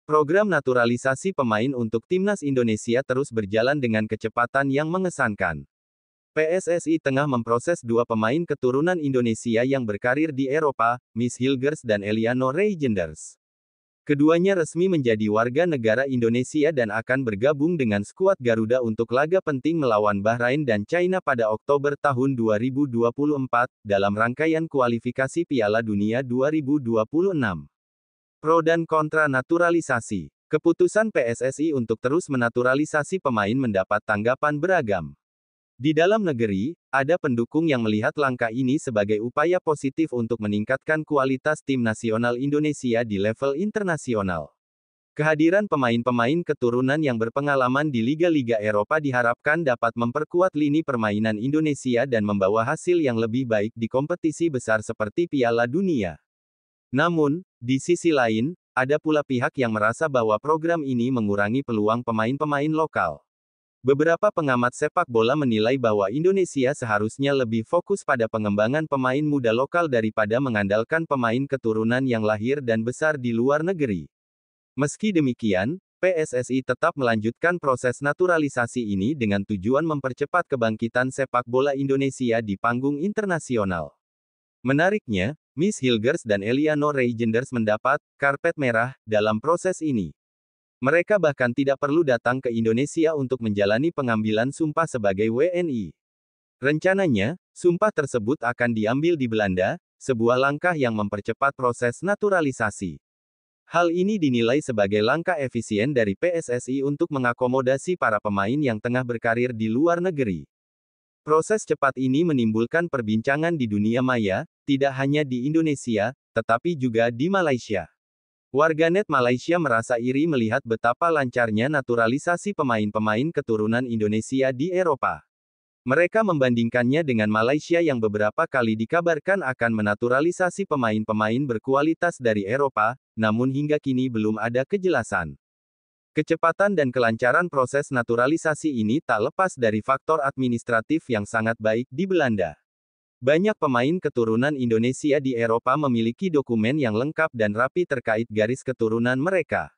Program naturalisasi pemain untuk timnas Indonesia terus berjalan dengan kecepatan yang mengesankan. PSSI tengah memproses dua pemain keturunan Indonesia yang berkarir di Eropa, Miss Hilgers dan Eliano Reijenders. Keduanya resmi menjadi warga negara Indonesia dan akan bergabung dengan skuad Garuda untuk laga penting melawan Bahrain dan China pada Oktober tahun 2024, dalam rangkaian kualifikasi Piala Dunia 2026. Pro dan kontra naturalisasi. Keputusan PSSI untuk terus menaturalisasi pemain mendapat tanggapan beragam. Di dalam negeri, ada pendukung yang melihat langkah ini sebagai upaya positif untuk meningkatkan kualitas tim nasional Indonesia di level internasional. Kehadiran pemain-pemain keturunan yang berpengalaman di liga-liga Eropa diharapkan dapat memperkuat lini permainan Indonesia dan membawa hasil yang lebih baik di kompetisi besar seperti Piala Dunia. Namun, di sisi lain, ada pula pihak yang merasa bahwa program ini mengurangi peluang pemain-pemain lokal. Beberapa pengamat sepak bola menilai bahwa Indonesia seharusnya lebih fokus pada pengembangan pemain muda lokal daripada mengandalkan pemain keturunan yang lahir dan besar di luar negeri. Meski demikian, PSSI tetap melanjutkan proses naturalisasi ini dengan tujuan mempercepat kebangkitan sepak bola Indonesia di panggung internasional. Menariknya, Miss Hilgers dan Eliano Reijenders mendapat karpet merah dalam proses ini. Mereka bahkan tidak perlu datang ke Indonesia untuk menjalani pengambilan sumpah sebagai WNI. Rencananya, sumpah tersebut akan diambil di Belanda, sebuah langkah yang mempercepat proses naturalisasi. Hal ini dinilai sebagai langkah efisien dari PSSI untuk mengakomodasi para pemain yang tengah berkarir di luar negeri. Proses cepat ini menimbulkan perbincangan di dunia maya, tidak hanya di Indonesia, tetapi juga di Malaysia. Warganet Malaysia merasa iri melihat betapa lancarnya naturalisasi pemain-pemain keturunan Indonesia di Eropa. Mereka membandingkannya dengan Malaysia yang beberapa kali dikabarkan akan menaturalisasi pemain-pemain berkualitas dari Eropa, namun hingga kini belum ada kejelasan. Kecepatan dan kelancaran proses naturalisasi ini tak lepas dari faktor administratif yang sangat baik di Belanda. Banyak pemain keturunan Indonesia di Eropa memiliki dokumen yang lengkap dan rapi terkait garis keturunan mereka.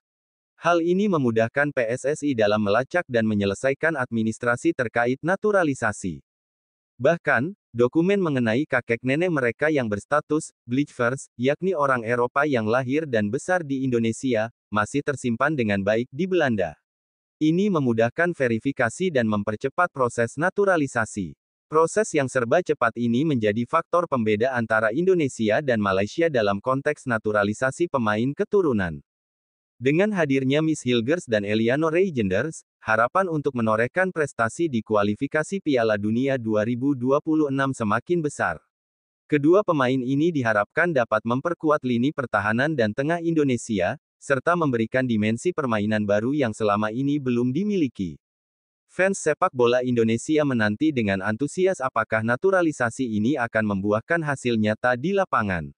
Hal ini memudahkan PSSI dalam melacak dan menyelesaikan administrasi terkait naturalisasi. Bahkan, dokumen mengenai kakek nenek mereka yang berstatus Bleachers, yakni orang Eropa yang lahir dan besar di Indonesia, masih tersimpan dengan baik di Belanda. Ini memudahkan verifikasi dan mempercepat proses naturalisasi. Proses yang serba cepat ini menjadi faktor pembeda antara Indonesia dan Malaysia dalam konteks naturalisasi pemain keturunan. Dengan hadirnya Miss Hilgers dan Eliano Reijenders, harapan untuk menorehkan prestasi di kualifikasi Piala Dunia 2026 semakin besar. Kedua pemain ini diharapkan dapat memperkuat lini pertahanan dan tengah Indonesia, serta memberikan dimensi permainan baru yang selama ini belum dimiliki. Fans sepak bola Indonesia menanti dengan antusias apakah naturalisasi ini akan membuahkan hasil nyata di lapangan.